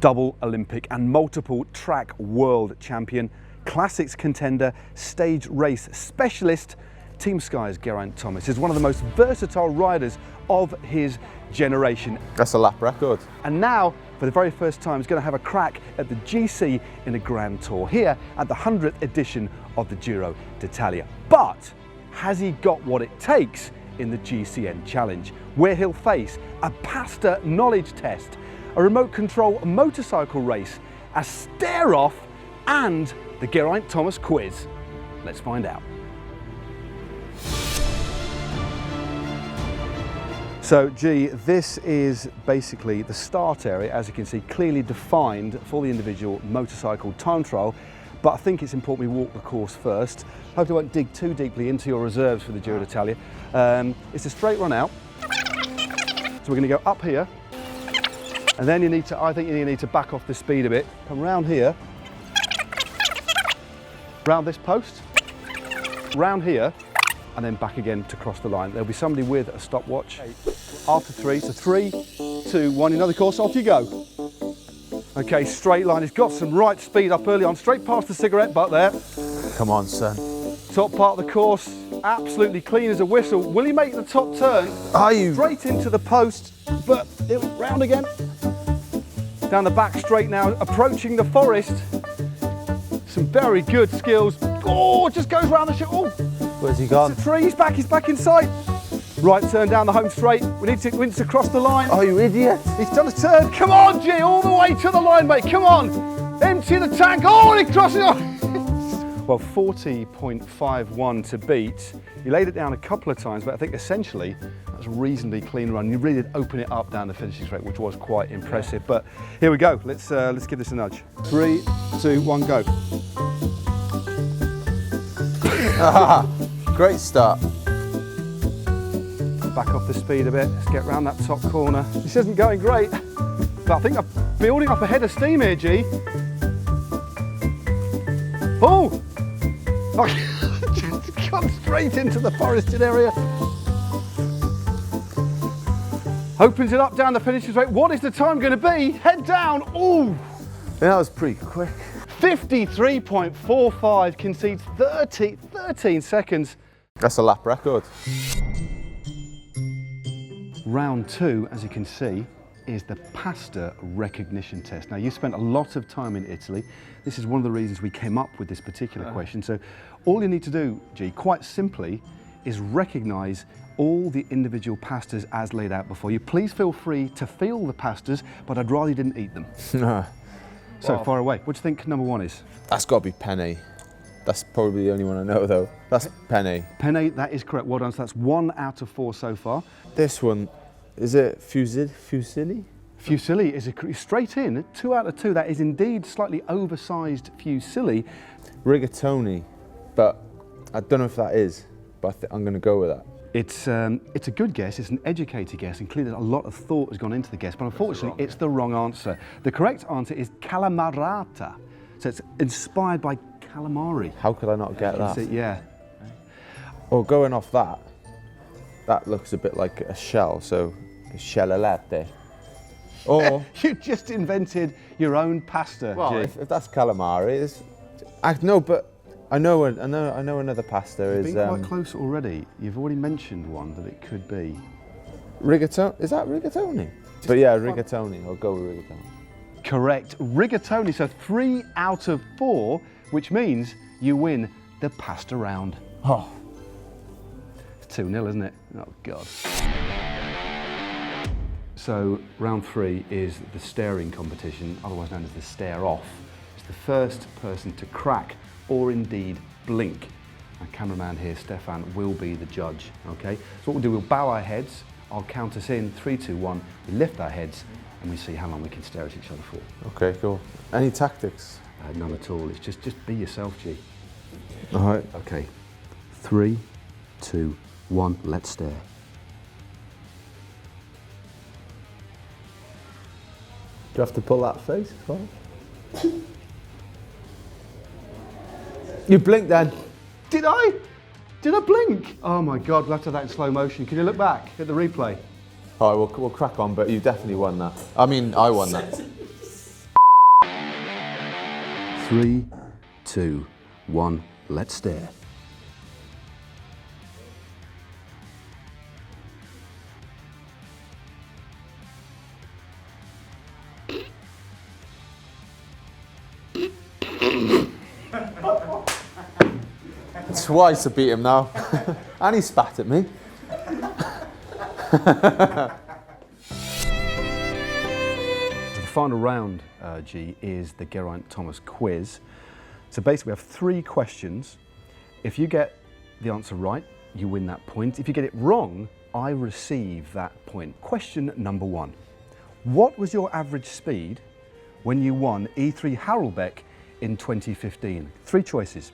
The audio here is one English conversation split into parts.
Double Olympic and multiple track world champion, classics contender, stage race specialist, Team Sky's Geraint Thomas is one of the most versatile riders of his generation. That's a lap record. And now, for the very first time, he's going to have a crack at the GC in a Grand Tour here at the 100th edition of the Giro d'Italia. But has he got what it takes in the GCN Challenge, where he'll face a pasta knowledge test, a remote control motorcycle race, a stare-off, and the Geraint Thomas quiz? Let's find out. So G, this is basically the start area, as you can see, clearly defined for the individual motorcycle time trial. But I think it's important we walk the course first. Hope I won't dig too deeply into your reserves for the Giro d'Italia. It's a straight run out. So we're going to go up here. And then I think you need to back off the speed a bit. Come round here. Round this post. Round here. And then back again to cross the line. There'll be somebody with a stopwatch. After 3, so 3, 2, 1, another course, off you go. Okay, straight line, he's got some right speed up early on, straight past the cigarette butt there. Come on, son. Top part of the course, absolutely clean as a whistle. Will he make the top turn? Are you? Straight into the post, but it'll round again. Down the back straight now, approaching the forest. Some very good skills. Oh, just goes round the ship. Oh. Where's he gone? It's a tree, he's back in sight. Right turn down the home straight. We need to cross the line. Oh, you idiot. He's done a turn. Come on, G, all the way to the line, mate. Come on. Empty the tank. Oh, and he crosses on. Well, 40.51 to beat. He laid it down a couple of times, but I think essentially that's a reasonably clean run. You really did open it up down the finishing straight, which was quite impressive. But here we go. Let's give this a nudge. 3, 2, 1, go. Great start. Back off the speed a bit. Let's get round that top corner. This isn't going great, but I think I'm building up a head of steam here, G. Oh! Just gone straight into the forested area. Opens it up down the finishing straight. What is the time going to be? Head down. Oh! Yeah, that was pretty quick. 53.45, concedes 13 seconds. That's a lap record. Round 2, as you can see, is the pasta recognition test. Now, you spent a lot of time in Italy. This is one of the reasons we came up with this particular question. So all you need to do, G, quite simply, is recognise all the individual pastas as laid out before you. Please feel free to feel the pastas, but I'd rather you didn't eat them. So far away. What do you think number 1 is? That's got to be penne. That's probably the only one I know, though. That's penne. Penne, that is correct. Well done. So that's 1 out of 4 so far. This one, is it fusilli? Fusilli is straight in, 2 out of 2. That is indeed slightly oversized fusilli. Rigatoni, but I don't know if that is, but I'm going to go with that. It's a good guess, it's an educated guess, and clearly a lot of thought has gone into the guess, but unfortunately it's the wrong answer. The correct answer is calamarata. So it's inspired by calamari. How could I not get that? Yeah. Well, going off that, that looks a bit like a shell, so shellolette. Or you just invented your own pasta. Well, G. if that's calamari, I know another pasta is. You've been quite close already. You've already mentioned one that it could be. Rigatoni. Is that rigatoni? But yeah, rigatoni. I'll go with rigatoni. Correct, rigatoni. So 3 out of 4, which means you win the pasta round. Oh. It's 2-0, isn't it? Oh God. So round 3 is the staring competition, otherwise known as the stare-off. It's the first person to crack or indeed blink. Our cameraman here, Stefan, will be the judge, okay? So what we'll do, we'll bow our heads, I'll count us in, 3, 2, 1, we lift our heads, and we see how long we can stare at each other for. Okay, cool. Any tactics? None at all, it's just be yourself, G. All right. Okay, 3, 2, 1, let's stare. Do you have to pull that face as well? You blinked then. Did I? Did I blink? Oh my God, we'll have to have that in slow motion. Can you look back at the replay? All right, we'll crack on, but you definitely won that. I mean, I won that. 3, 2, 1, let's stare. Twice I beat him now. And he spat at me. The final round, G, is the Geraint Thomas quiz. So basically we have 3 questions. If you get the answer right, you win that point. If you get it wrong, I receive that point. Question number 1. What was your average speed when you won E3 Harelbeke in 2015? 3 choices.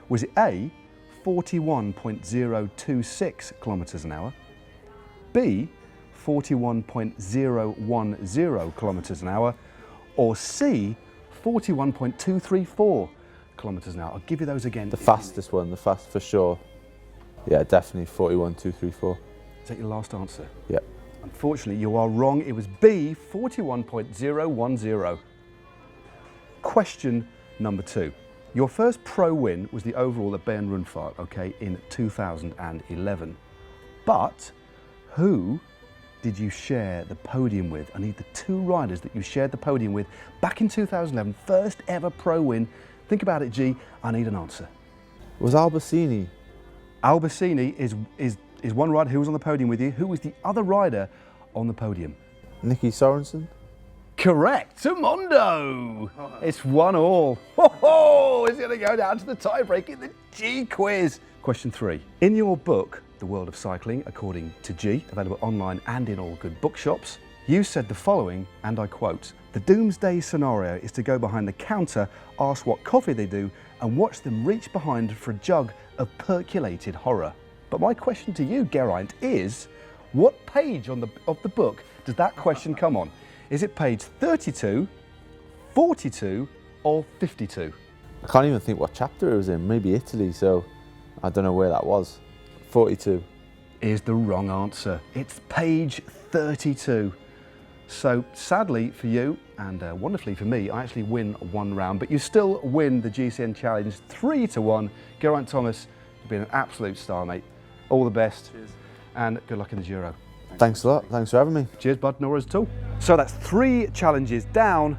Was it A, 41.026 kilometers an hour, B, 41.010 kilometers an hour, or C, 41.234 kilometers an hour? I'll give you those again. The fastest one, the fast for sure. Yeah, definitely 41.234. Is that your last answer? Yep. Unfortunately, you are wrong. It was B, 41.010. Question number 2. Your first pro win was the overall at Bayern-Rundfahrt, okay, in 2011. But who did you share the podium with? I need the 2 riders that you shared the podium with back in 2011, first ever pro win. Think about it, G. I need an answer. Was Albacini? Albacini is one rider who was on the podium with you. Who was the other rider on the podium? Nicky Sorensen? Correct, Mondo. It's 1-1. Ho-ho! It's going to go down to the tiebreak in the G quiz. Question 3. In your book, The World of Cycling, according to G, available online and in all good bookshops, you said the following, and I quote, "The doomsday scenario is to go behind the counter, ask what coffee they do, and watch them reach behind for a jug of percolated horror." But my question to you, Geraint, is what page of the book does that question come on? Is it page 32, 42, or 52? I can't even think what chapter it was in, maybe Italy, so I don't know where that was. 42. Is the wrong answer. It's page 32. So sadly for you, and wonderfully for me, I actually win 1 round, but you still win the GCN Challenge 3-1. Geraint Thomas, you've been an absolute star, mate. All the best. Cheers. And good luck in the Giro. Thanks a lot, thanks for having me. Cheers, bud, no worries at all. So that's 3 challenges down,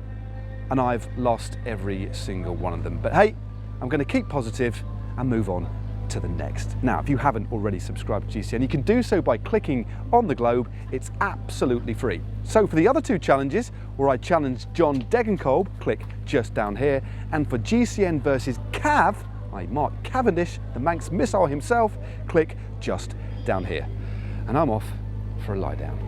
and I've lost every single one of them. But hey, I'm going to keep positive and move on to the next. Now, if you haven't already subscribed to GCN, you can do so by clicking on the globe. It's absolutely free. So for the other 2 challenges, where I challenge John Degenkolb, click just down here. And for GCN versus Cav, Mark Cavendish, the Manx missile himself, click just down here. And I'm off for a lie down.